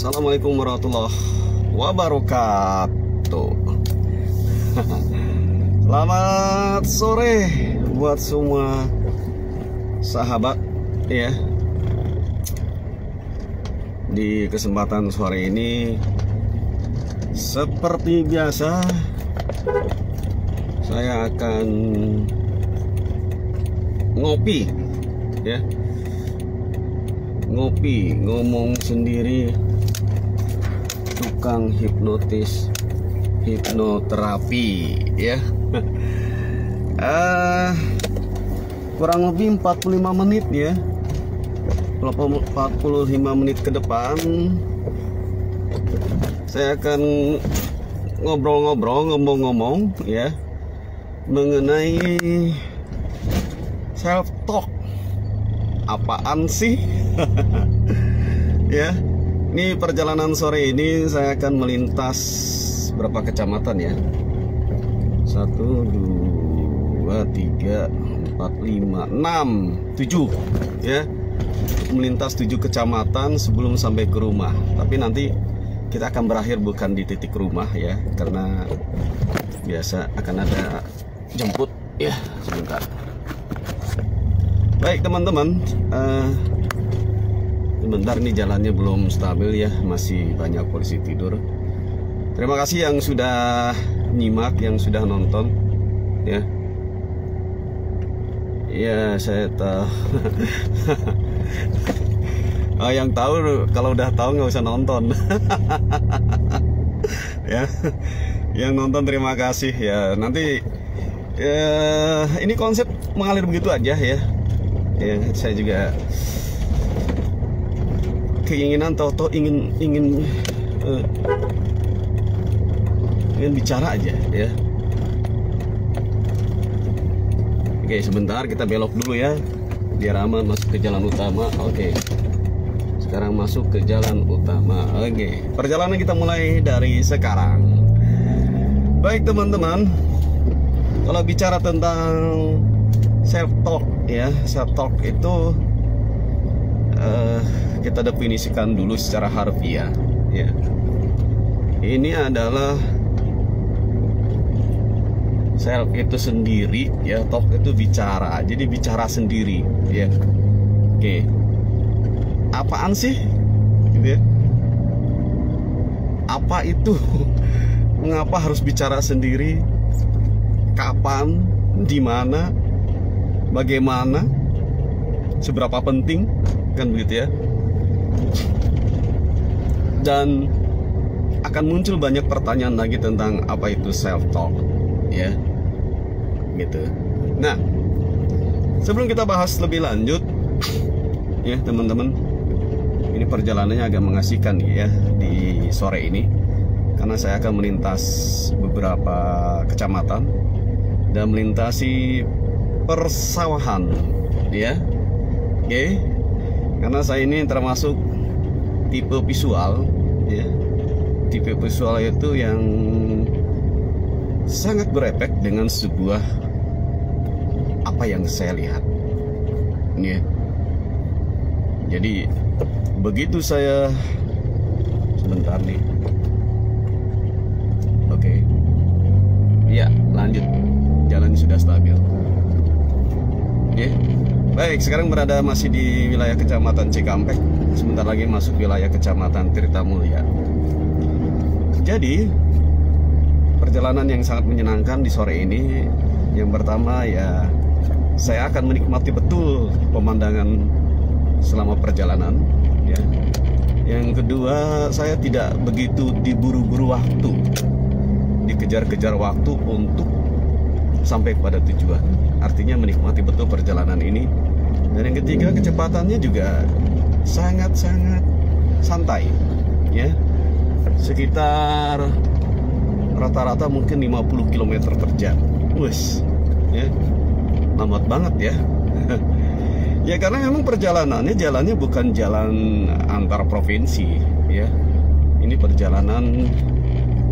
Assalamualaikum warahmatullahi wabarakatuh. Selamat sore buat semua sahabat ya. Di kesempatan sore ini seperti biasa saya akan ngopi ya. Ngopi, ngomong sendiri, tukang hipnotis, hipnoterapi ya. Kurang lebih 45 menit ya, 45 menit ke depan saya akan ngobrol-ngobrol, ngomong-ngomong ya, mengenai self talk. Apaan sih? Ya, ini perjalanan sore ini saya akan melintas berapa kecamatan ya? 1, 2, 3, 4, 5, 6, 7 ya. Melintas 7 kecamatan sebelum sampai ke rumah. Tapi nanti kita akan berakhir bukan di titik rumah ya, karena biasa akan ada jemput ya. Sebentar. Baik teman-teman, sebentar, ini jalannya belum stabil ya, masih banyak polisi tidur. Terima kasih yang sudah nyimak, yang sudah nonton ya. Ya saya tahu. Oh, yang tahu, kalau udah tahu nggak usah nonton. Ya, yang nonton terima kasih ya. Nanti ini konsep mengalir begitu aja ya. Ya, saya juga keinginan toto ingin bicara aja ya. Oke, sebentar kita belok dulu ya, biar aman masuk ke jalan utama. Oke, sekarang masuk ke jalan utama. Oke, perjalanan kita mulai dari sekarang. Baik teman-teman, kalau bicara tentang self talk ya, self talk itu kita definisikan dulu secara harfiah ya. Ini adalah self itu sendiri ya, talk itu bicara, jadi bicara sendiri ya. Oke, apaan sih gitu ya? Apa itu? Mengapa harus bicara sendiri? Kapan? Di mana? Bagaimana? Seberapa penting? Kan begitu ya. Dan akan muncul banyak pertanyaan lagi tentang apa itu self talk ya, gitu. Nah, sebelum kita bahas lebih lanjut ya teman-teman, ini perjalanannya agak mengasihkan ya di sore ini, karena saya akan melintas beberapa kecamatan dan melintasi persawahan ya. Oke, karena saya ini termasuk tipe visual ya. Tipe visual itu yang sangat berefek dengan sebuah apa yang saya lihat ya. Jadi begitu saya, sebentar nih. Oke ya, lanjut, jalan sudah stabil ya. Baik, sekarang berada masih di wilayah Kecamatan Cikampek. Sebentar lagi masuk wilayah Kecamatan Tirtamulya. Jadi perjalanan yang sangat menyenangkan di sore ini. Yang pertama ya, saya akan menikmati betul pemandangan selama perjalanan ya. Yang kedua, saya tidak begitu diburu-buru waktu, dikejar-kejar waktu untuk sampai pada tujuan. Artinya menikmati betul perjalanan ini. Dan yang ketiga, kecepatannya juga sangat-sangat santai ya. Sekitar rata-rata mungkin 50 km per jam. Wes ya, lambat banget ya. Ya karena memang perjalanannya, jalannya bukan jalan antar provinsi ya. Ini perjalanan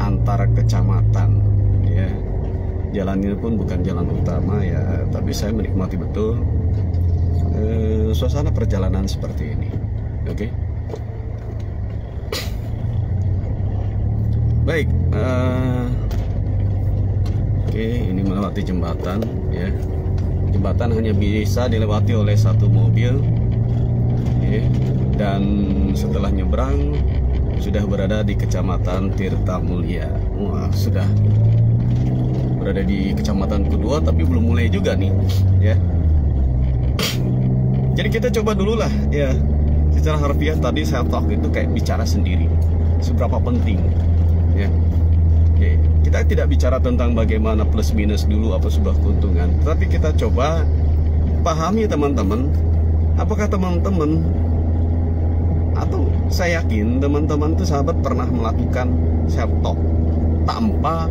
antar kecamatan ya. Jalannya pun bukan jalan utama ya, tapi saya menikmati betul suasana perjalanan seperti ini. Oke. Baik, oke, ini melewati jembatan ya. Jembatan hanya bisa dilewati oleh satu mobil ya. Dan setelah nyebrang sudah berada di Kecamatan Tirtamulya. Wah, sudah berada di kecamatan kedua, tapi belum mulai juga nih ya. Jadi kita coba dulu lah ya. Secara harfiah tadi self talk itu kayak bicara sendiri, seberapa penting ya. Oke, kita tidak bicara tentang bagaimana plus minus dulu apa sebuah keuntungan, tapi kita coba pahami teman-teman, apakah teman-teman, atau saya yakin teman-teman itu sahabat pernah melakukan self talk tanpa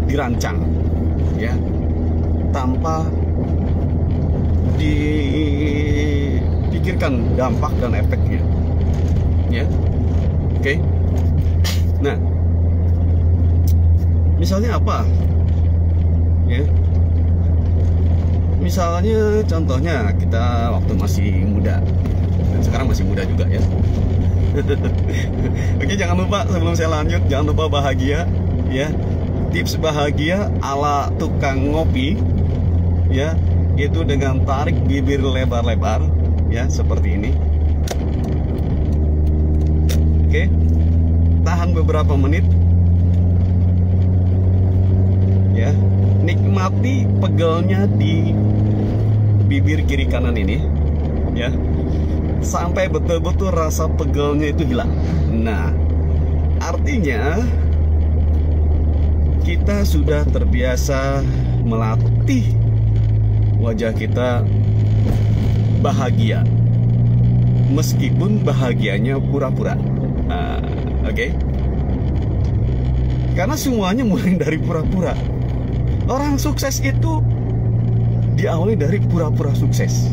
dirancang ya, tanpa dipikirkan dampak dan efeknya ya. Oke. Nah, misalnya apa ya, misalnya contohnya kita waktu masih muda, dan sekarang masih muda juga ya. Oke, jangan lupa sebelum saya lanjut, jangan lupa bahagia ya. Tips bahagia ala tukang ngopi ya, itu dengan tarik bibir lebar-lebar ya, seperti ini. Oke, tahan beberapa menit ya, nikmati pegelnya di bibir kiri kanan ini ya, sampai betul-betul rasa pegelnya itu hilang. Nah, artinya kita sudah terbiasa melatih wajah kita bahagia, meskipun bahagianya pura-pura. Oke? Karena semuanya mulai dari pura-pura. Orang sukses itu diawali dari pura-pura sukses.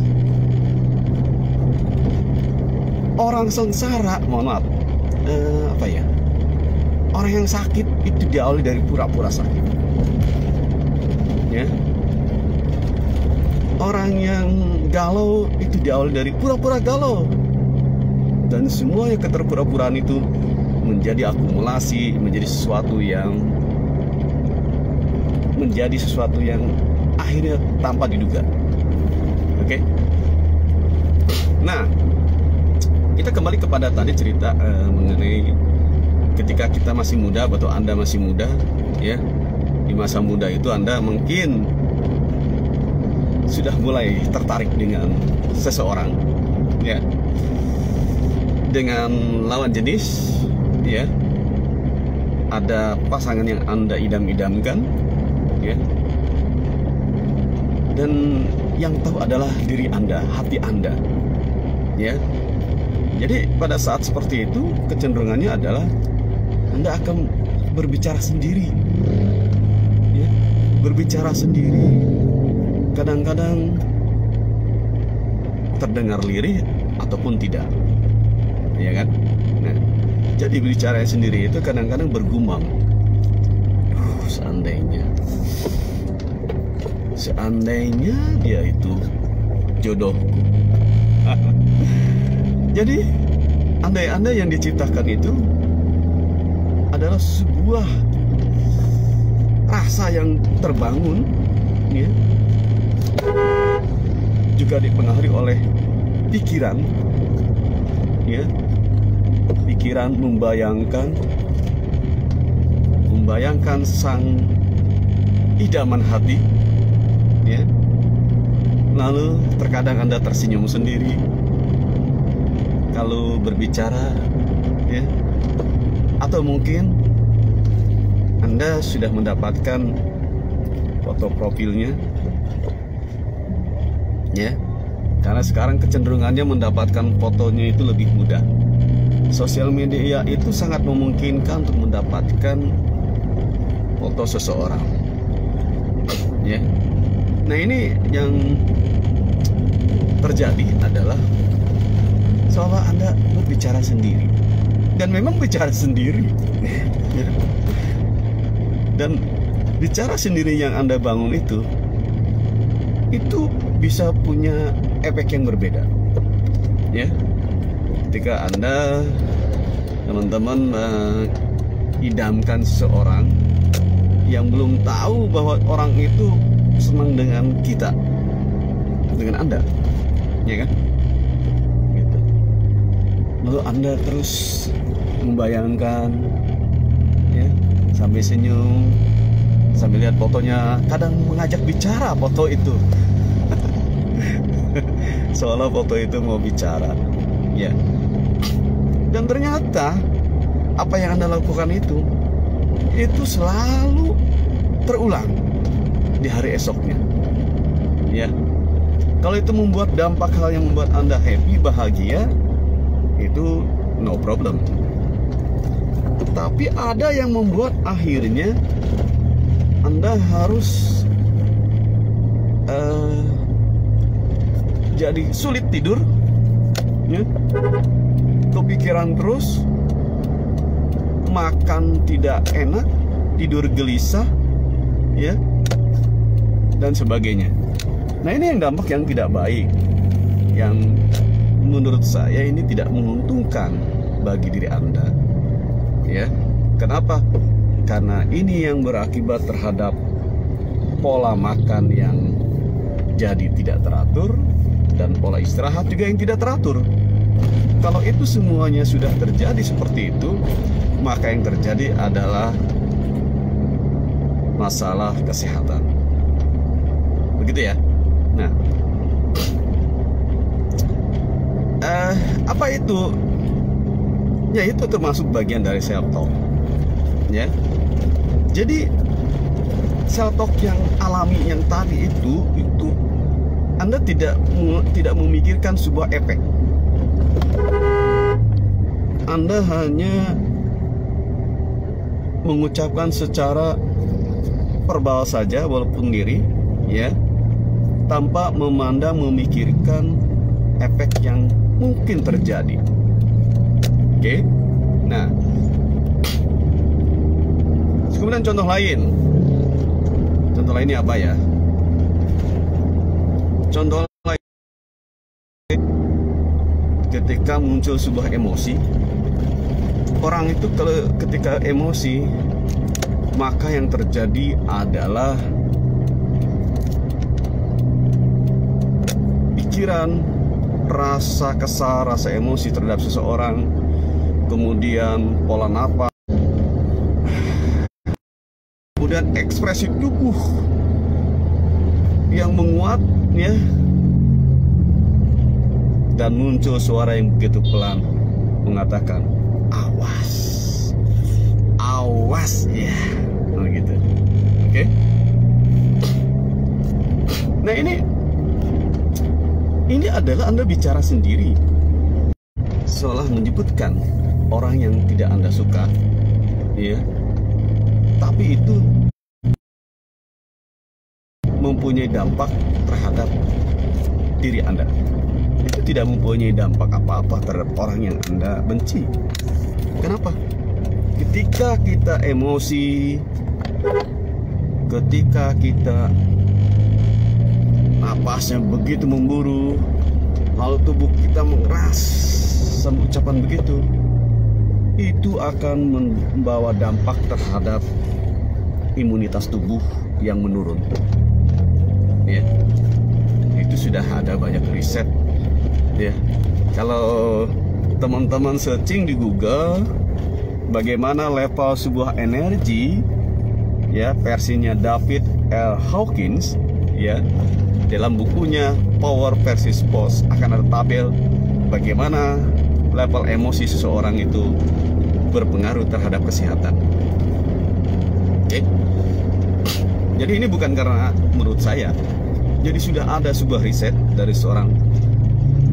Orang sengsara, mohon maaf, apa ya? Orang yang sakit itu diawali dari pura-pura sakit. Ya. Orang yang galau itu diawali dari pura-pura galau. Dan semua yang keterpura-puraan itu menjadi akumulasi, menjadi sesuatu yang akhirnya tanpa diduga. Oke? Nah, kita kembali kepada tadi cerita mengenai ketika kita masih muda atau Anda masih muda ya. Di masa muda itu Anda mungkin sudah mulai tertarik dengan seseorang ya, dengan lawan jenis ya. Ada pasangan yang Anda idam-idamkan ya, dan yang tahu adalah diri Anda, hati Anda ya. Jadi pada saat seperti itu kecenderungannya adalah Anda akan berbicara sendiri ya, berbicara sendiri. Kadang-kadang terdengar lirih ataupun tidak, ya kan? Nah, jadi bicara sendiri itu kadang-kadang bergumam. Seandainya dia itu jodohku. Jadi andai-andai yang diciptakan itu adalah sebuah rasa yang terbangun ya, juga dipengaruhi oleh pikiran ya, pikiran membayangkan sang idaman hati ya. Lalu terkadang Anda tersenyum sendiri kalau berbicara ya, atau mungkin Anda sudah mendapatkan foto profilnya ya, karena sekarang kecenderungannya mendapatkan fotonya itu lebih mudah. Sosial media itu sangat memungkinkan untuk mendapatkan foto seseorang ya. Nah, ini yang terjadi adalah seolah Anda berbicara sendiri, dan memang bicara sendiri ya. Dan bicara sendiri yang Anda bangun itu bisa punya efek yang berbeda ya. Ketika Anda, teman-teman, idamkan seseorang yang belum tahu bahwa orang itu senang dengan kita, dengan Anda, ya kan? Gitu. Lalu Anda terus membayangkan, ya, sambil senyum, sambil lihat fotonya, kadang mengajak bicara foto itu, seolah foto itu mau bicara, ya. Dan ternyata apa yang Anda lakukan itu selalu terulang di hari esoknya, ya. Kalau itu membuat dampak hal yang membuat Anda happy, bahagia, itu no problem. Tapi ada yang membuat akhirnya Anda harus jadi sulit tidur, ya. Kepikiran terus, makan tidak enak, tidur gelisah, ya, dan sebagainya. Nah, ini yang dampak yang tidak baik, yang menurut saya ini tidak menguntungkan bagi diri Anda, ya. Kenapa? Karena ini yang berakibat terhadap pola makan yang jadi tidak teratur, dan pola istirahat juga yang tidak teratur. Kalau itu semuanya sudah terjadi seperti itu, maka yang terjadi adalah masalah kesehatan. Begitu ya. Nah, apa itu? Ya, itu termasuk bagian dari self talk, ya. Jadi self talk yang alami yang tadi itu Anda tidak memikirkan sebuah efek. Anda hanya mengucapkan secara verbal saja, walaupun diri, ya, tanpa memikirkan efek yang mungkin terjadi. Oke. Nah, kemudian contoh lainnya apa ya? Contoh lain, ketika muncul sebuah emosi, orang itu ketika emosi, maka yang terjadi adalah pikiran, rasa kesal, rasa emosi terhadap seseorang, kemudian pola napas, kemudian ekspresi tubuh yang menguat, ya, dan muncul suara yang begitu pelan mengatakan, awas, ya, gitu. Oke. Nah, ini adalah Anda bicara sendiri, seolah menyebutkan orang yang tidak Anda suka, ya. Tapi itu mempunyai dampak terhadap diri Anda. Itu tidak mempunyai dampak apa-apa terhadap orang yang Anda benci. Kenapa? Ketika kita emosi, ketika kita napasnya begitu memburu, lalu tubuh kita mengeras sampai ucapan begitu, itu akan membawa dampak terhadap imunitas tubuh yang menurun, ya. Itu sudah ada banyak riset, ya. Kalau teman-teman searching di Google bagaimana level sebuah energi, ya, versinya David L. Hawkins, ya, dalam bukunya Power versus Pause akan ada tabel bagaimana level emosi seseorang itu berpengaruh terhadap kesehatan. Oke. Jadi ini bukan karena menurut saya. Jadi sudah ada sebuah riset dari seorang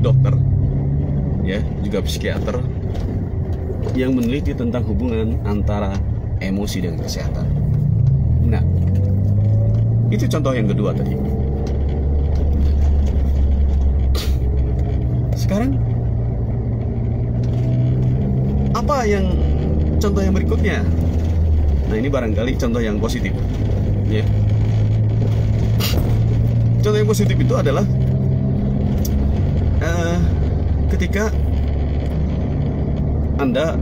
dokter, ya, juga psikiater, yang meneliti tentang hubungan antara emosi dan kesehatan. Nah, itu contoh yang kedua tadi. Sekarang apa yang contoh yang berikutnya? Nah, ini barangkali contoh yang positif, ya. Contoh yang positif itu adalah ketika Anda,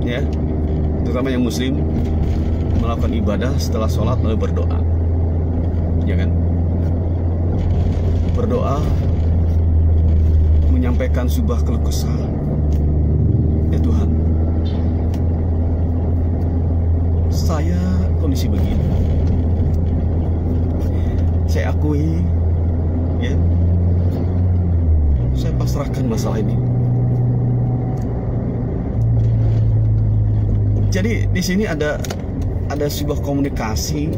ya, terutama yang muslim, melakukan ibadah setelah sholat lalu berdoa, ya kan? Berdoa, menyampaikan sebuah keluh kesah. Ya Tuhan, saya kondisi begini, saya akui, ya, saya pasrahkan masalah ini. Jadi di sini ada sebuah komunikasi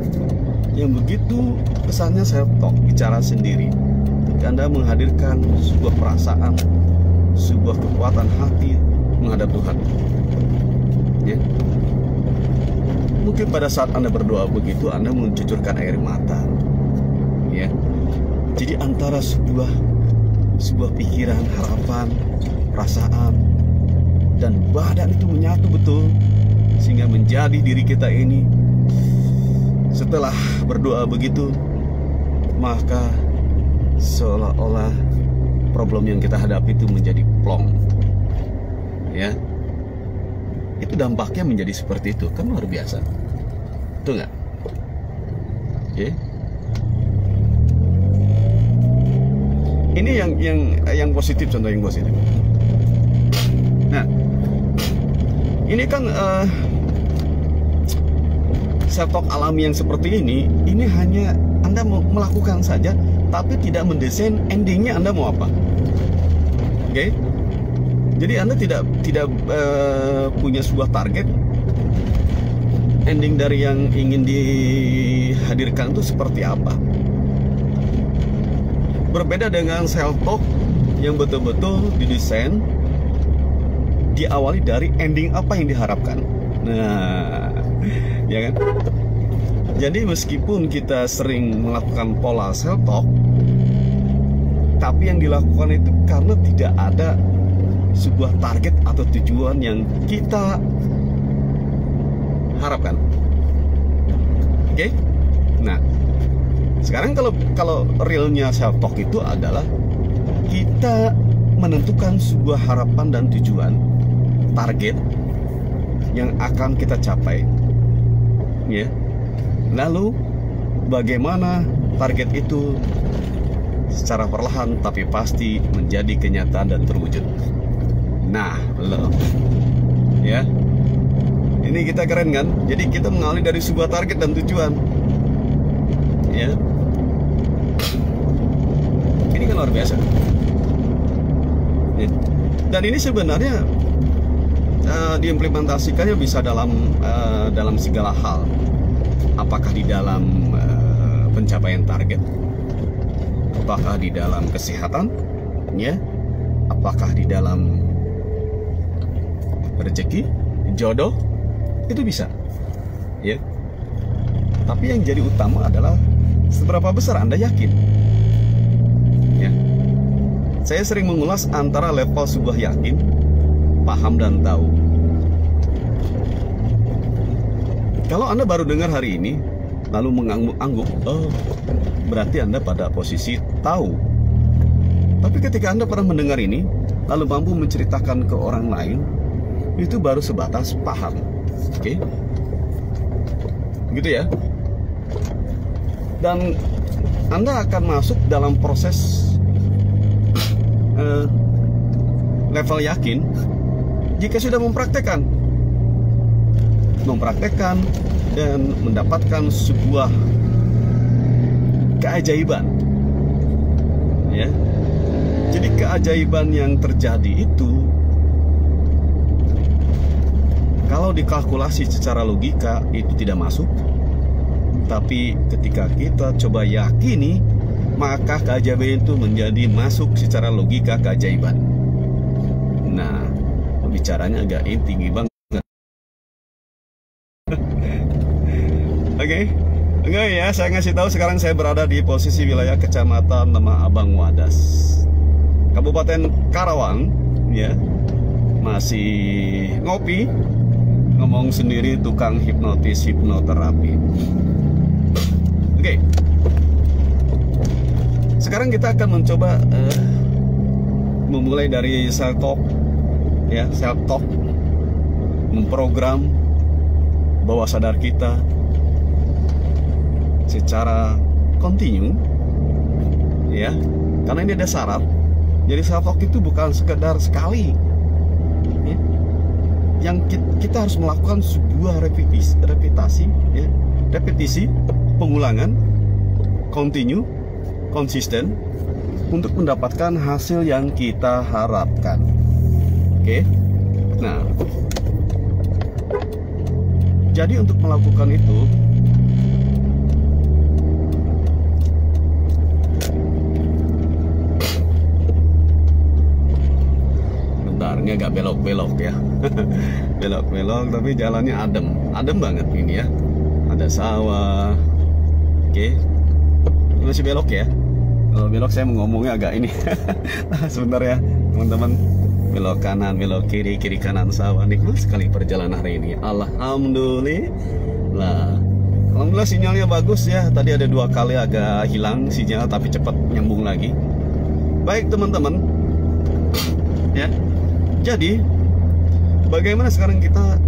yang begitu kesannya self-talk, bicara sendiri. Tapi Anda menghadirkan sebuah perasaan, sebuah kekuatan hati menghadap Tuhan. Ya. Mungkin pada saat Anda berdoa begitu, Anda mencucurkan air mata. Ya. Jadi antara sebuah pikiran, harapan, perasaan, dan badan itu menyatu betul, sehingga menjadi diri kita ini. Setelah berdoa begitu, maka seolah-olah problem yang kita hadapi itu menjadi plong. Ya, itu dampaknya menjadi seperti itu, kan luar biasa, betul nggak? Oke. Ini yang positif, contoh yang positif. Nah, ini kan self-talk alami yang seperti ini hanya Anda mau melakukan saja, tapi tidak mendesain endingnya Anda mau apa. Oke? Jadi Anda tidak punya sebuah target ending dari yang ingin dihadirkan itu seperti apa. Berbeda dengan self-talk yang betul-betul didesain, diawali dari ending apa yang diharapkan. Nah, ya kan? Jadi meskipun kita sering melakukan pola self-talk, tapi yang dilakukan itu karena tidak ada sebuah target atau tujuan yang kita harapkan. Oke? Nah, sekarang kalau realnya self-talk itu adalah kita menentukan sebuah harapan dan tujuan, target yang akan kita capai, ya. Lalu bagaimana target itu secara perlahan tapi pasti menjadi kenyataan dan terwujud. Nah, lo, ya, ini kita keren kan? Jadi kita mengalih dari sebuah target dan tujuan, ya. Ini kan luar biasa. Ya. Dan ini sebenarnya diimplementasikannya bisa dalam segala hal. Apakah di dalam pencapaian target, apakah di dalam kesehatan, ya, apakah di dalam rezeki, jodoh, itu bisa, ya. Tapi yang jadi utama adalah seberapa besar Anda yakin, ya. Saya sering mengulas antara level sebuah yakin, paham dan tahu. Kalau Anda baru dengar hari ini lalu mengangguk-angguk, oh, berarti Anda pada posisi tahu. Tapi ketika Anda pernah mendengar ini lalu mampu menceritakan ke orang lain, itu baru sebatas paham. Oke? Gitu ya. Dan Anda akan masuk dalam proses level yakin jika sudah mempraktekkan dan mendapatkan sebuah keajaiban, ya. Jadi keajaiban yang terjadi itu kalau dikalkulasi secara logika itu tidak masuk, tapi ketika kita coba yakini, maka keajaiban itu menjadi masuk secara logika keajaiban. Nah, bicaranya agak tinggi banget. Oke ya, saya ngasih tahu sekarang saya berada di posisi wilayah Kecamatan Lemah Abang Wadas, Kabupaten Karawang, ya. Masih ngopi, ngomong sendiri, tukang hipnotis, hipnoterapi. Oke. Sekarang kita akan mencoba memulai dari self-talk, ya, self-talk, memprogram bawah sadar kita secara kontinu, ya, karena ini ada syarat. Jadi self talk itu bukan sekedar sekali, ya. Yang kita harus melakukan sebuah repetisi, pengulangan, kontinu, konsisten untuk mendapatkan hasil yang kita harapkan. Oke. Nah, jadi untuk melakukan itu, bentar, ini agak belok-belok ya. Belok-belok tapi jalannya adem banget ini ya. Ada sawah. Oke. Ini masih belok ya. Kalau belok saya mau ngomongnya agak ini. Sebentar ya teman-teman. Belok kanan, belok kiri, kiri kanan sawah. Nikmat sekali perjalanan hari ini. Alhamdulillah. Alhamdulillah sinyalnya bagus ya. Tadi ada 2 kali agak hilang sinyal, tapi cepat nyambung lagi. Baik teman-teman, ya. Jadi bagaimana sekarang kita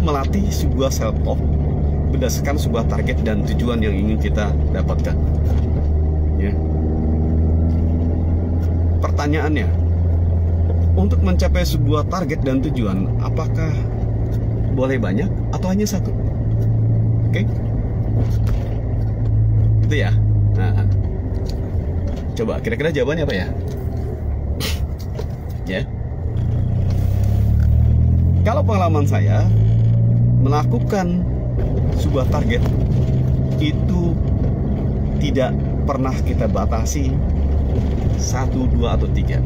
melatih sebuah self talk berdasarkan sebuah target dan tujuan yang ingin kita dapatkan? Ya. Pertanyaannya, untuk mencapai sebuah target dan tujuan, apakah boleh banyak atau hanya satu? Oke, itu ya. Nah, coba kira-kira jawabannya apa ya? Ya, kalau pengalaman saya melakukan sebuah target itu tidak pernah kita batasi 1, 2, atau 3.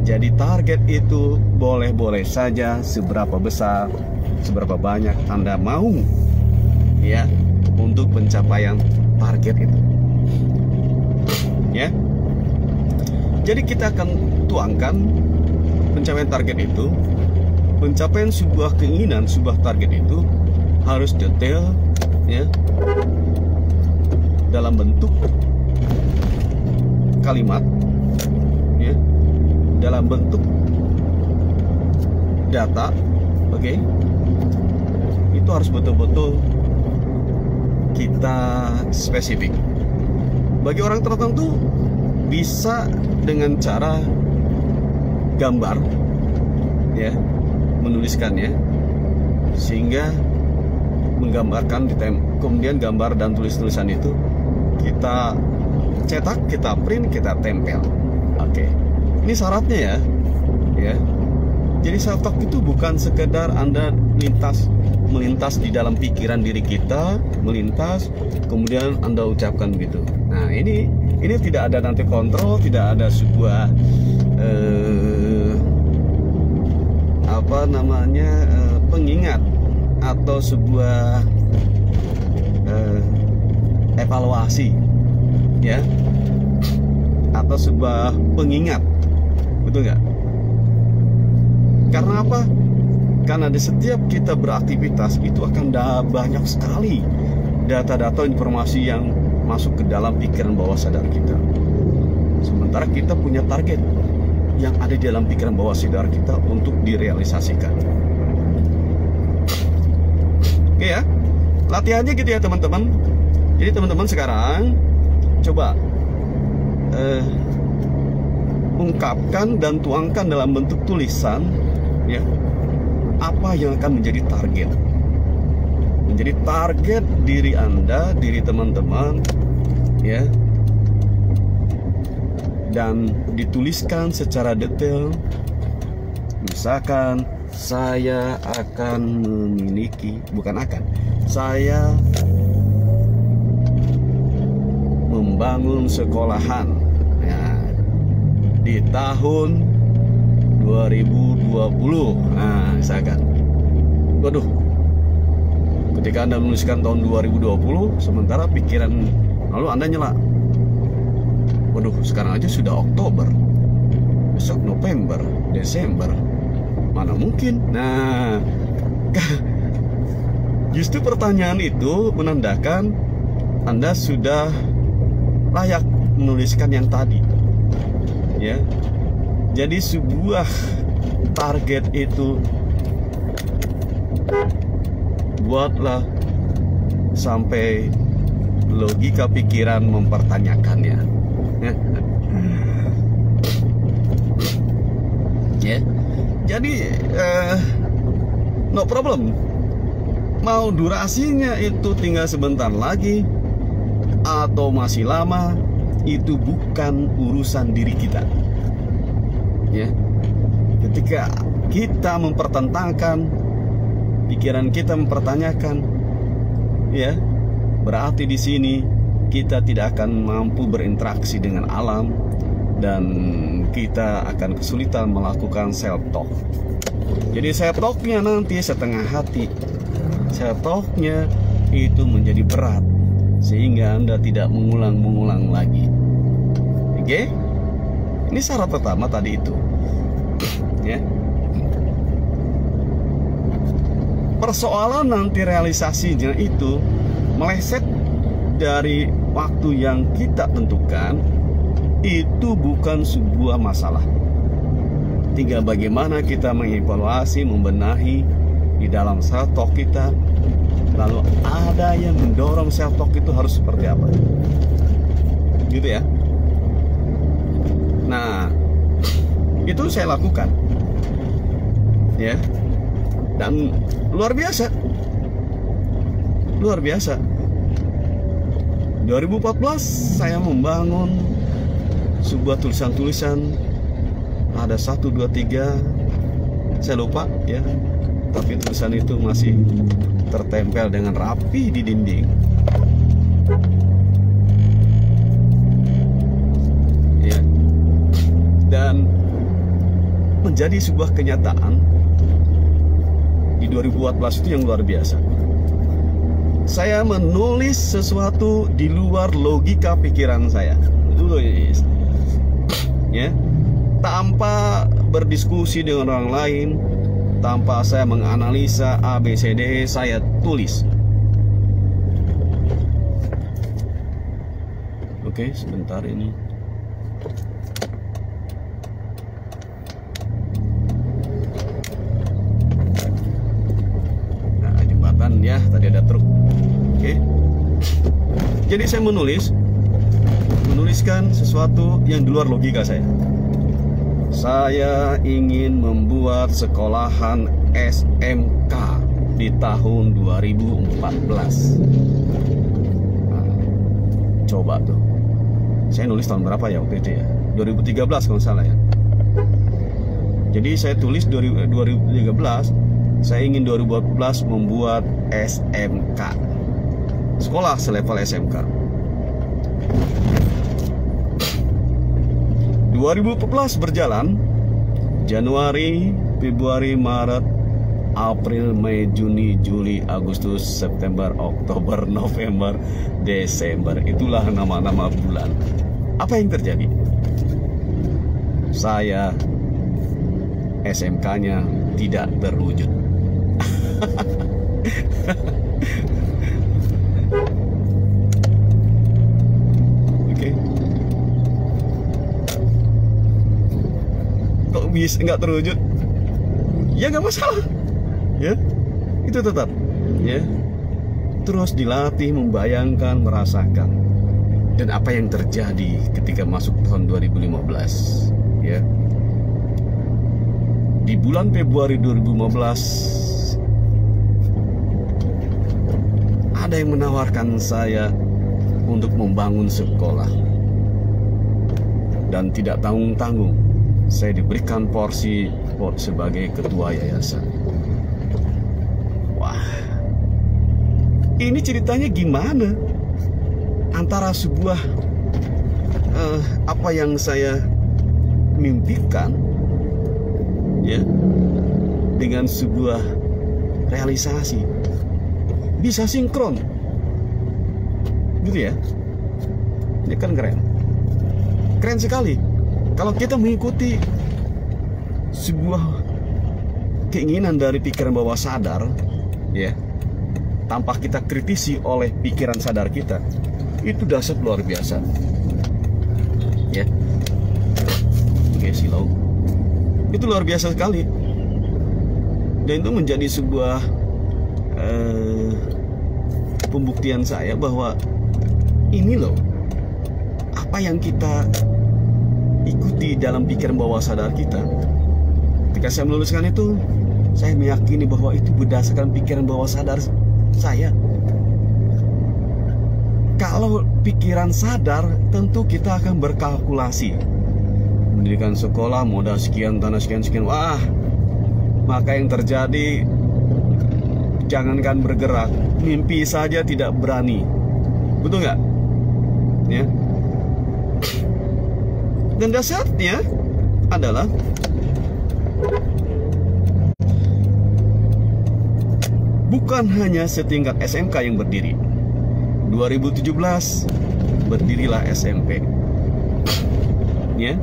Jadi target itu boleh-boleh saja, seberapa besar, seberapa banyak Anda mau, ya, untuk pencapaian target itu, ya. Jadi kita akan tuangkan pencapaian target itu, pencapaian sebuah keinginan, sebuah target itu harus detail, ya, dalam bentuk kalimat, ya, dalam bentuk data, oke. Itu harus betul-betul kita spesifik. Bagi orang tertentu bisa dengan cara gambar, ya, menuliskannya sehingga menggambarkan, kemudian gambar dan tulisan itu kita cetak, kita print, kita tempel. Oke. Ini syaratnya ya. Ya. Jadi self talk itu bukan sekedar Anda melintas di dalam pikiran diri kita, melintas kemudian Anda ucapkan begitu. Nah, ini tidak ada nanti kontrol, tidak ada sebuah pengingat atau sebuah evaluasi, ya, atau sebuah pengingat, betul nggak? Karena apa? Karena di setiap kita beraktivitas itu akan banyak sekali data-data informasi yang masuk ke dalam pikiran bawah sadar kita. Sementara kita punya target yang ada di dalam pikiran bawah sadar kita untuk direalisasikan. Oke ya, latihannya gitu ya teman-teman. Jadi teman-teman sekarang coba ungkapkan dan tuangkan dalam bentuk tulisan, ya, apa yang akan menjadi target. Menjadi target diri Anda, diri teman-teman, ya. Dan dituliskan secara detail. Misalkan saya akan memiliki, bukan akan, saya membangun sekolahan, ya, di tahun 2020. Nah, misalkan, waduh, ketika Anda menuliskan tahun 2020, sementara pikiran lalu Anda nyela, waduh, sekarang aja sudah Oktober, besok November, Desember, mana mungkin. Nah, justru pertanyaan itu menandakan Anda sudah layak menuliskan yang tadi, ya. Jadi sebuah target itu Buatlah sampai logika pikiran mempertanyakannya. Ya, jadi no problem. Mau durasinya itu tinggal sebentar lagi atau masih lama, itu bukan urusan diri kita. Ya, ketika kita mempertentangkan, pikiran kita mempertanyakan, ya, berarti di sini kita tidak akan mampu berinteraksi dengan alam dan kita akan kesulitan melakukan self talk. Jadi self talknya nanti setengah hati, self talknya itu menjadi berat sehingga Anda tidak mengulang-mengulang lagi. Oke? Ini syarat pertama tadi itu. Ya. Persoalan nanti realisasinya itu meleset dari waktu yang kita tentukan, itu bukan sebuah masalah. Tinggal bagaimana kita mengevaluasi, membenahi di dalam self talk kita. Lalu ada yang mendorong self talk itu harus seperti apa, gitu ya. Nah, itu saya lakukan, ya, dan luar biasa, luar biasa. 2014 saya membangun sebuah tulisan-tulisan, ada 1, 2, 3, saya lupa ya, tapi tulisan itu masih tertempel dengan rapi di dinding. Ya. Dan menjadi sebuah kenyataan di 2014 itu yang luar biasa. Saya menulis sesuatu di luar logika pikiran saya. Tulis. Ya. Tanpa berdiskusi dengan orang lain, tanpa saya menganalisa A, B, C, D, saya tulis. Oke, sebentar ini. Nah, jembatan ya, tadi ada truk. Oke. Jadi saya menuliskan sesuatu yang di luar logika saya. Saya ingin membuat sekolahan SMK di tahun 2014. Nah, coba tuh. Saya nulis tahun berapa ya waktu itu ya? 2013 kalau salah ya. Jadi saya tulis 2013, saya ingin 2014 membuat SMK. Sekolah selevel SMK. 2014 berjalan, Januari, Februari, Maret, April, Mei, Juni, Juli, Agustus, September, Oktober, November, Desember. Itulah nama-nama bulan. Apa yang terjadi? Saya SMK-nya tidak terwujud. Bisa nggak terwujud, ya nggak masalah, ya itu tetap, ya terus dilatih, membayangkan, merasakan. Dan apa yang terjadi ketika masuk tahun 2015, ya di bulan Februari 2015 ada yang menawarkan saya untuk membangun sekolah dan tidak tanggung-tanggung. Saya diberikan porsi sebagai ketua yayasan. Wah, ini ceritanya gimana? Antara sebuah apa yang saya mimpikan, ya, dengan sebuah realisasi bisa sinkron, gitu ya. Ini kan keren sekali. Kalau kita mengikuti sebuah keinginan dari pikiran bawah sadar, ya, tanpa kita kritisi oleh pikiran sadar kita, itu dahsyat luar biasa, ya. Oke, silau. Itu luar biasa sekali. Dan itu menjadi sebuah pembuktian saya bahwa ini loh apa yang kita ikuti dalam pikiran bawah sadar kita. Ketika saya menuliskan itu, saya meyakini bahwa itu berdasarkan pikiran bawah sadar saya. Kalau pikiran sadar, tentu kita akan berkalkulasi. Pendidikan sekolah, modal sekian, tanah sekian. Wah, maka yang terjadi, jangankan bergerak, mimpi saja tidak berani. Betul nggak? Ya. Dan dasarnya adalah bukan hanya setingkat SMK yang berdiri. 2017 berdirilah SMP. Ya.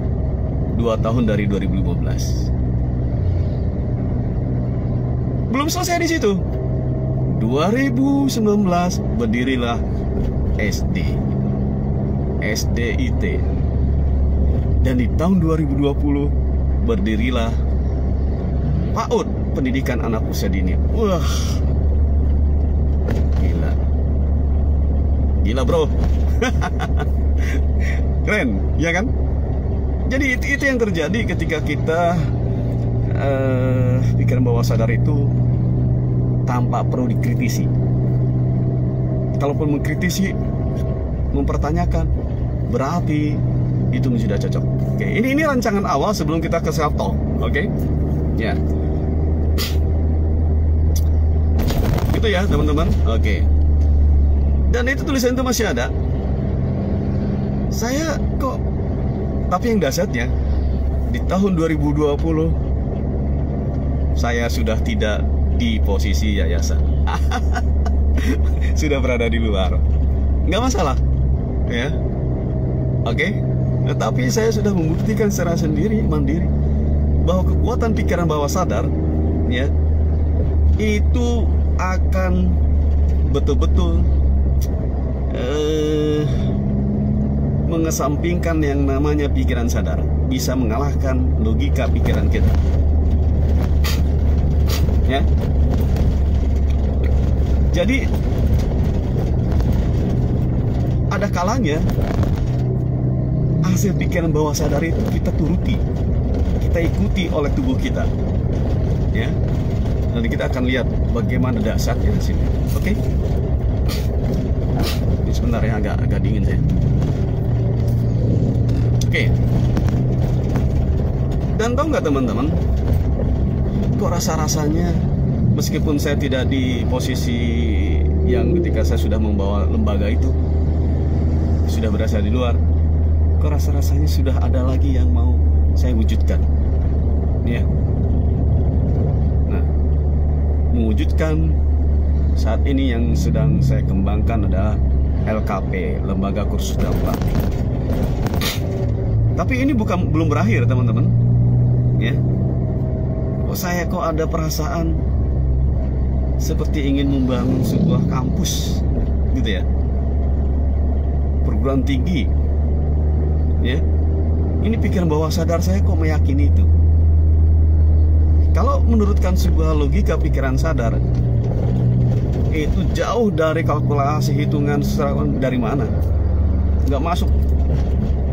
2 tahun dari 2015. Belum selesai di situ. 2019 berdirilah SD. SDIT. Dan di tahun 2020 berdirilah PAUD, pendidikan anak usia dini. Wah, gila, gila bro. Keren, ya kan? Jadi itu yang terjadi ketika kita pikiran bawah sadar itu tanpa perlu dikritisi. Kalaupun mengkritisi, mempertanyakan, berarti itu sudah cocok. Oke, ini rancangan awal sebelum kita ke self talk. Oke, ya, gitu ya teman-teman. Oke, dan itu tulisan itu masih ada. Saya kok, tapi yang dasarnya di tahun 2020 saya sudah tidak di posisi yayasan. Sudah berada di luar. Nggak masalah, ya. Oke. Tetapi saya sudah membuktikan secara sendiri, mandiri, bahwa kekuatan pikiran bawah sadar, ya, itu akan betul-betul mengesampingkan yang namanya pikiran sadar, bisa mengalahkan logika pikiran kita. Ya. Jadi ada kalanya hasil pikiran bawah sadar itu kita turuti, kita ikuti oleh tubuh kita, ya. Nanti kita akan lihat bagaimana dasarnya di sini. Oke? Ini sebentar ya, agak dingin saya. Oke. Dan tahu nggak teman-teman, kok rasa-rasanya meskipun saya tidak di posisi yang ketika saya sudah membawa lembaga itu, sudah berada di luar, kok rasa-rasanya sudah ada lagi yang mau saya wujudkan, ya. Nah, mewujudkan saat ini yang sedang saya kembangkan adalah LKP, Lembaga Kursus dan Pelatihan. Tapi ini belum berakhir teman-teman, ya. Saya kok ada perasaan seperti ingin membangun sebuah kampus, gitu ya, perguruan tinggi, ya. Ini pikiran bawah sadar saya kok meyakini itu. Kalau menurutkan sebuah logika pikiran sadar, itu jauh dari kalkulasi hitungan dari mana, nggak masuk.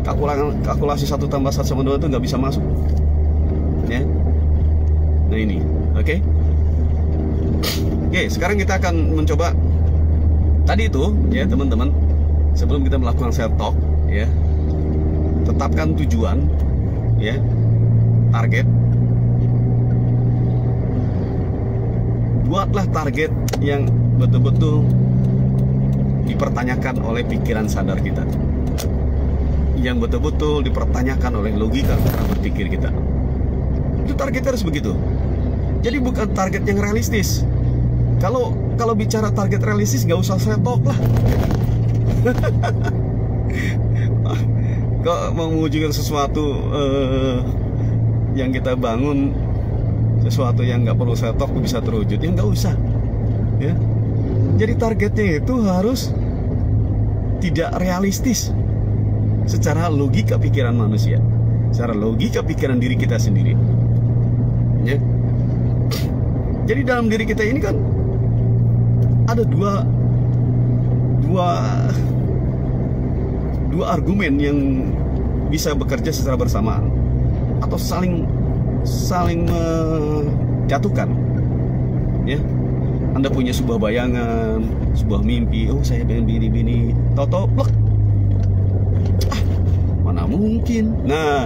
Kalkulasi 1 tambah 1 sama 2 itu nggak bisa masuk, ya. Nah ini, oke. Oke, sekarang kita akan mencoba tadi itu, ya teman-teman. Sebelum kita melakukan self talk, ya, tetapkan tujuan, ya, target. Buatlah target yang betul-betul dipertanyakan oleh pikiran sadar kita, yang betul-betul dipertanyakan oleh logika cara berpikir kita. Itu targetnya harus begitu. Jadi bukan target yang realistis. Kalau bicara target realistis nggak usah self talk lah. Kok mau mewujudkan sesuatu yang kita bangun, sesuatu yang nggak perlu self talk bisa terwujud, ya nggak usah, ya. Jadi targetnya itu harus tidak realistis secara logika pikiran manusia, secara logika pikiran diri kita sendiri, ya. Jadi dalam diri kita ini kan ada dua argumen yang bisa bekerja secara bersamaan atau saling menjatuhkan, ya. Anda punya sebuah bayangan, sebuah mimpi, oh saya pengen bini, toto plek, mana mungkin. Nah,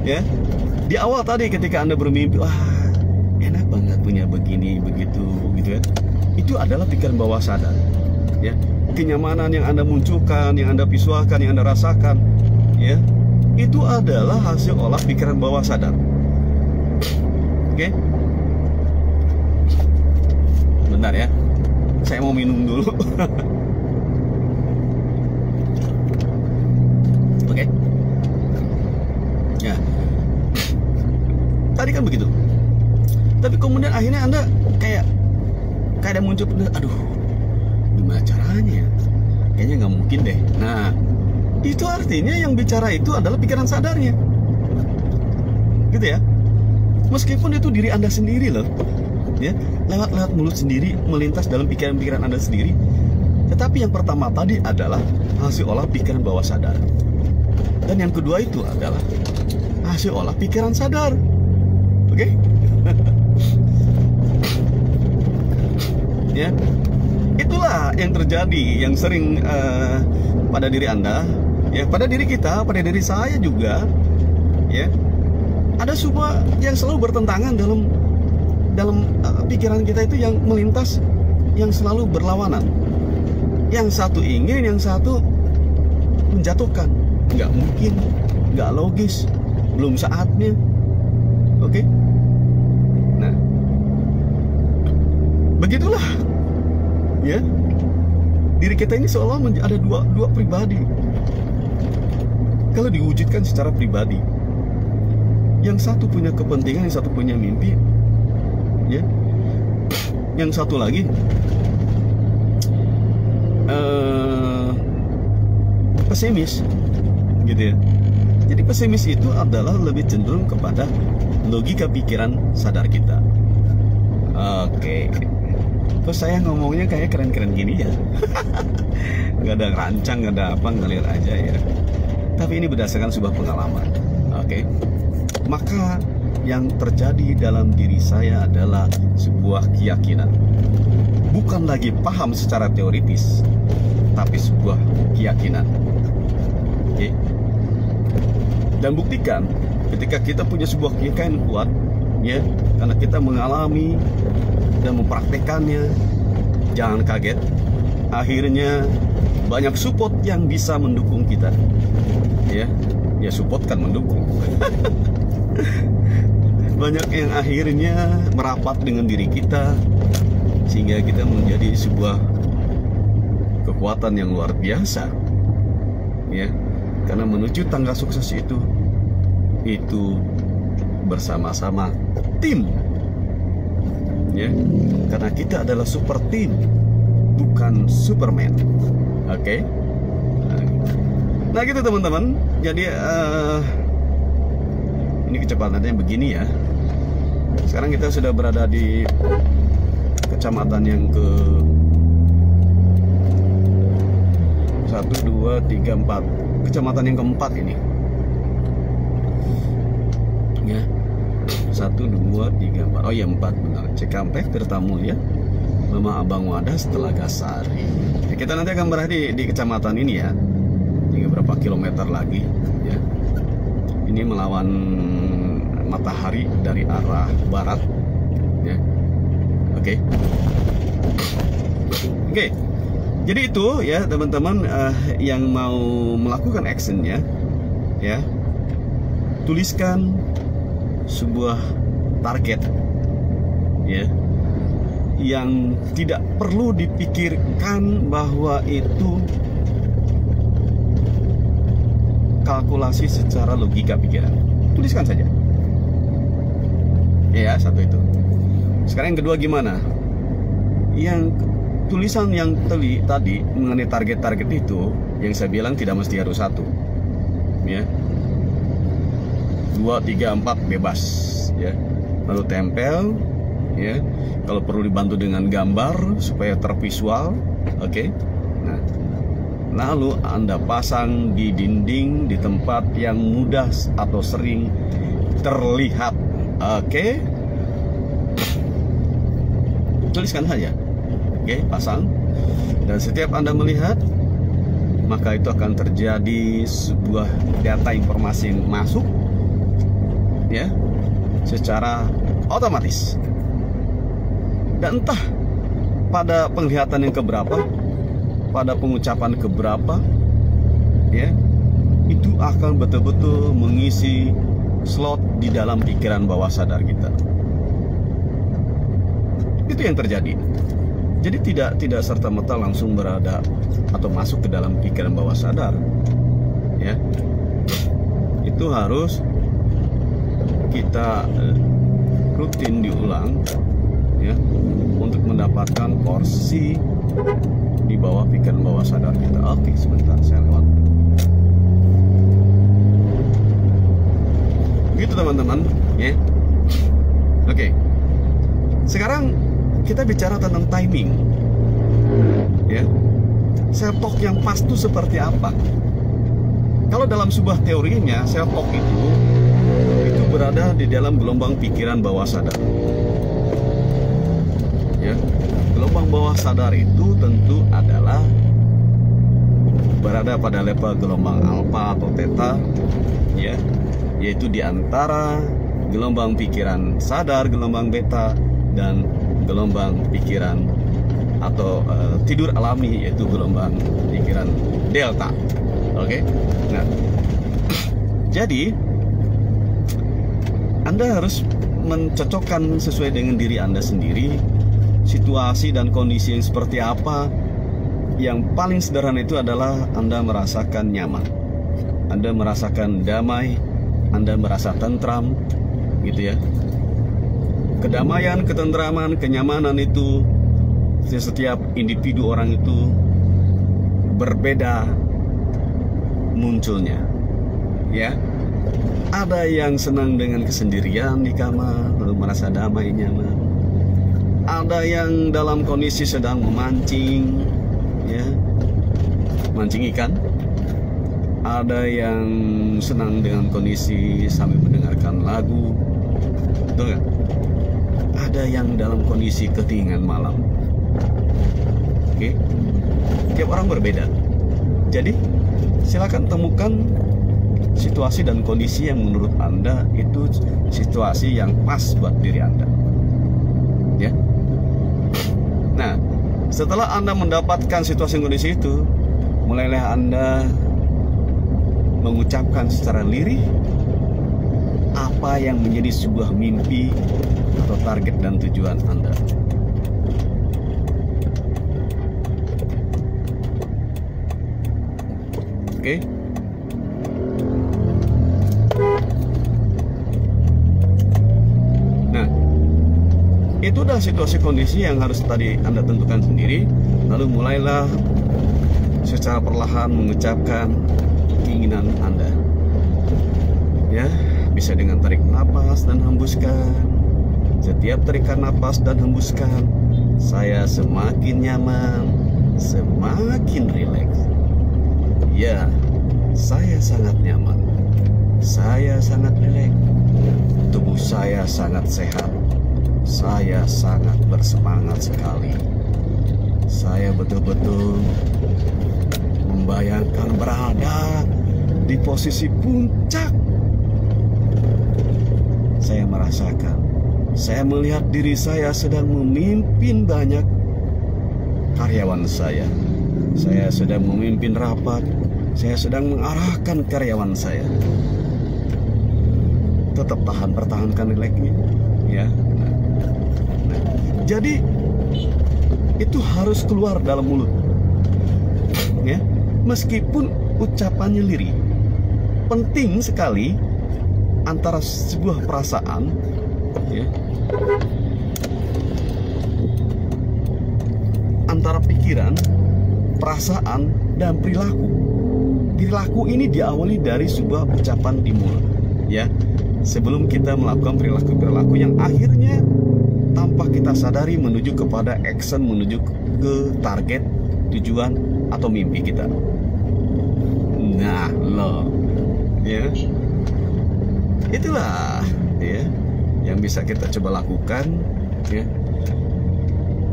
ya, di awal tadi ketika Anda bermimpi, wah enak banget punya begini begitu gitu ya, itu adalah pikiran bawah sadar, ya. Kenyamanan yang Anda munculkan, yang Anda visualkan, yang Anda rasakan, ya, itu adalah hasil olah pikiran bawah sadar. Oke? Bentar ya, saya mau minum dulu. Oke? Ya, tadi kan begitu. Tapi kemudian akhirnya Anda kayak ada muncul, aduh, gimana caranya? Kayaknya nggak mungkin deh. Nah, itu artinya yang bicara itu adalah pikiran sadarnya, gitu ya. Meskipun itu diri Anda sendiri loh, ya, lewat mulut sendiri, melintas dalam pikiran-pikiran Anda sendiri. Tetapi yang pertama tadi adalah hasil olah pikiran bawah sadar, dan yang kedua itu adalah hasil olah pikiran sadar. Oke? Ya, itulah yang terjadi, yang sering pada diri Anda, ya, pada diri kita, pada diri saya juga, ya. Ada semua yang selalu bertentangan dalam pikiran kita itu, yang melintas, yang selalu berlawanan. Yang satu ingin, yang satu menjatuhkan. Nggak mungkin, nggak logis, belum saatnya. Oke? Nah, begitulah, ya. Diri kita ini seolah ada dua pribadi. Kalau diwujudkan secara pribadi, yang satu punya kepentingan, yang satu punya mimpi, ya. Yang satu lagi pesimis, gitu ya. Jadi pesimis itu adalah lebih cenderung kepada logika pikiran sadar kita. Oke. Kok saya ngomongnya kayak keren-keren gini ya? Gak ada rancang, gak ada apa, ngalir aja ya. Tapi ini berdasarkan sebuah pengalaman. Oke. Maka yang terjadi dalam diri saya adalah sebuah keyakinan. Bukan lagi paham secara teoritis, tapi sebuah keyakinan. Oke. Dan buktikan ketika kita punya sebuah keyakinan kuat, ya, karena kita mengalami dan mempraktekannya, jangan kaget, akhirnya banyak support yang bisa mendukung kita, ya. Ya, support kan mendukung. Banyak yang akhirnya merapat dengan diri kita, sehingga kita menjadi sebuah kekuatan yang luar biasa, ya. Karena menuju tangga sukses itu bersama-sama tim, ya. Karena kita adalah super team, bukan Superman. Oke? Nah gitu teman-teman. Jadi ini kecepatannya begini ya. Sekarang kita sudah berada di kecamatan yang ke 1, 2, 3, 4, kecamatan yang keempat ini, ya. 1, 2, 3, 4. Oh ya, 4 benar. Cikampek, Tirtamulya, Mama Abang Wadas, Telaga Sari. Ya, kita nanti akan berada di kecamatan ini ya. Hingga berapa kilometer lagi, ya. Ini melawan matahari dari arah barat, ya. Oke. Oke. Jadi itu ya teman-teman, yang mau melakukan actionnya, ya, tuliskan sebuah target, ya, yang tidak perlu dipikirkan bahwa itu kalkulasi secara logika pikiran. Tuliskan saja. Ya, satu itu. Sekarang yang kedua gimana? Yang tulisan yang tadi mengenai target-target itu, yang saya bilang tidak mesti harus 1, ya. 2, 3, 4 bebas, ya. Lalu tempel, ya. Kalau perlu dibantu dengan gambar supaya tervisual, oke. Nah, lalu Anda pasang di dinding di tempat yang mudah atau sering terlihat, oke. Tuliskan saja, oke, pasang. Dan setiap Anda melihat, maka itu akan terjadi sebuah data informasi yang masuk, ya, secara otomatis. Dan entah pada penglihatan yang keberapa, pada pengucapan keberapa, ya, itu akan betul-betul mengisi slot di dalam pikiran bawah sadar kita. Itu yang terjadi. Jadi tidak serta-merta langsung berada atau masuk ke dalam pikiran bawah sadar, ya. Itu harus kita rutin diulang, ya, untuk mendapatkan porsi di bawah pikiran bawah sadar kita. Oke, sebentar saya lewat. Gitu teman-teman, ya. Oke. Sekarang kita bicara tentang timing, ya. Sel talk yang pas itu seperti apa? Kalau dalam sebuah teorinya, sel talk itu berada di dalam gelombang pikiran bawah sadar, ya. Gelombang bawah sadar itu tentu adalah berada pada level gelombang alfa atau theta, ya, yaitu di antara gelombang pikiran sadar, gelombang beta, dan gelombang pikiran atau tidur alami, yaitu gelombang pikiran delta. Oke. Nah, jadi Anda harus mencocokkan sesuai dengan diri Anda sendiri situasi dan kondisi yang seperti apa. Yang paling sederhana itu adalah Anda merasakan nyaman, Anda merasakan damai, Anda merasa tentram, gitu ya. Kedamaian, ketentraman, kenyamanan itu setiap individu orang itu berbeda munculnya, ya. Ada yang senang dengan kesendirian di kamar lalu merasa damai, nyaman. Ada yang dalam kondisi sedang memancing, ya, mancing ikan. Ada yang senang dengan kondisi sambil mendengarkan lagu, betul kan? Ada yang dalam kondisi ketinggian malam. Oke, tiap orang berbeda. Jadi silakan temukan situasi dan kondisi yang menurut Anda itu situasi yang pas buat diri Anda, ya. Nah, setelah Anda mendapatkan situasi dan kondisi itu, mulailah Anda mengucapkan secara lirih apa yang menjadi sebuah mimpi atau target dan tujuan Anda. Oke. Nah, itu adalah situasi kondisi yang harus tadi Anda tentukan sendiri. Lalu mulailah secara perlahan mengucapkan keinginan Anda, ya. Bisa dengan tarik napas dan hembuskan. Setiap tarikan napas dan hembuskan, saya semakin nyaman, semakin rileks. Ya, saya sangat nyaman, saya sangat rileks. Tubuh saya sangat sehat, saya sangat bersemangat sekali. Saya betul-betul membayangkan berada di posisi puncak. Saya merasakan, saya melihat diri saya sedang memimpin banyak karyawan saya. Saya sedang memimpin rapat, saya sedang mengarahkan karyawan saya. Tetap pertahankan rileksnya, ya. Nah, jadi itu harus keluar dalam mulut, ya. Meskipun ucapannya lirih, penting sekali antara sebuah perasaan, ya, antara pikiran, perasaan, dan perilaku. Perilaku ini diawali dari sebuah ucapan di mulut, ya. Sebelum kita melakukan perilaku-perilaku yang akhirnya tanpa kita sadari menuju kepada action, menuju ke target, tujuan atau mimpi kita. Nah, loh, ya, itulah ya yang bisa kita coba lakukan ya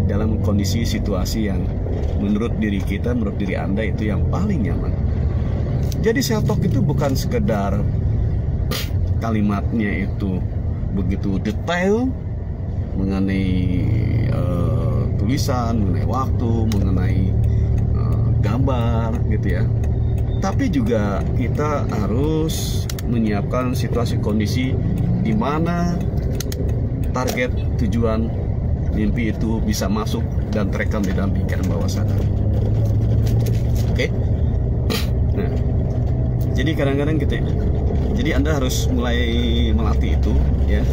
dalam kondisi situasi yang menurut diri kita, menurut diri Anda itu yang paling nyaman. Jadi self talk itu bukan sekedar kalimatnya itu begitu detail mengenai tulisan, mengenai waktu, mengenai gambar gitu ya. Tapi juga kita harus menyiapkan situasi kondisi di mana target, tujuan, mimpi itu bisa masuk dan terekam di dalam pikiran bawah sadar. Oke? Nah, jadi kadang-kadang jadi Anda harus mulai melatih itu ya,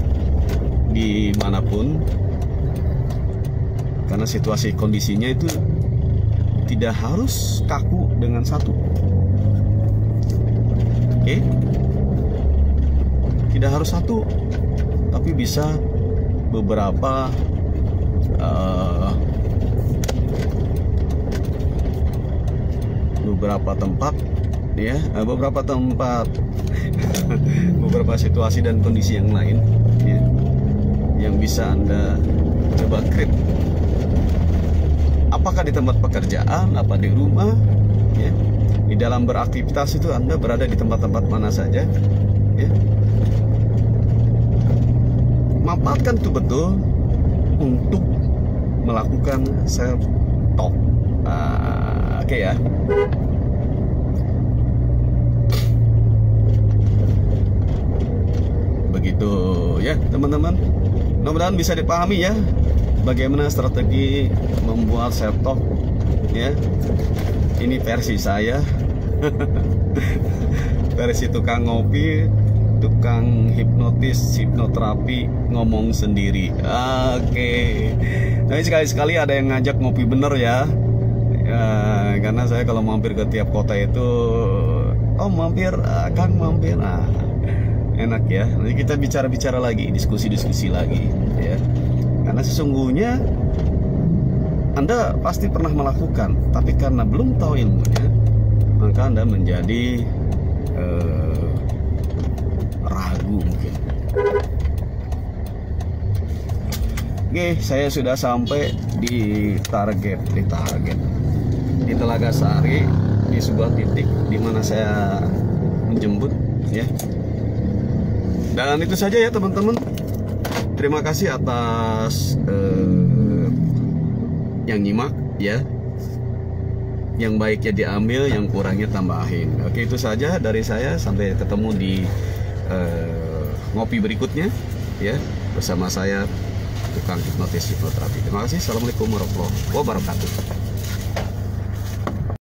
dimanapun, karena situasi kondisinya itu tidak harus kaku dengan satu. Oke? Tidak harus satu, tapi bisa beberapa tempat ya, beberapa situasi dan kondisi yang lain ya, yang bisa Anda coba create. Apakah di tempat pekerjaan, apa di rumah ya, di dalam beraktivitas itu Anda berada di tempat-tempat mana saja ya. Manfaatkan itu betul untuk melakukan self talk. Oke ya. Begitu ya teman-teman. Mudah-mudahan bisa dipahami ya bagaimana strategi membuat self talk ya. Ini versi saya. Versi tukang ngopi, tukang hipnotis, hipnoterapi, ngomong sendiri. Oke. Tapi sekali-sekali ada yang ngajak ngopi bener ya. Karena saya kalau mampir ke tiap kota itu, oh mampir, Kang mampir, enak ya. Nanti kita bicara-bicara lagi, diskusi-diskusi lagi ya. Karena sesungguhnya Anda pasti pernah melakukan, tapi karena belum tahu ilmunya, maka Anda menjadi ragu mungkin. Oke, saya sudah sampai di target di Telaga Sari, di sebuah titik di mana saya menjemput ya. Dan itu saja ya teman-teman. Terima kasih atas yang nyimak ya. Yang baiknya diambil, yang kurangnya tambahin. Oke, itu saja dari saya. Sampai ketemu di ngopi berikutnya ya, bersama saya tukang hipnotis hipnoterapi. Terima kasih. Assalamualaikum warahmatullahi wabarakatuh.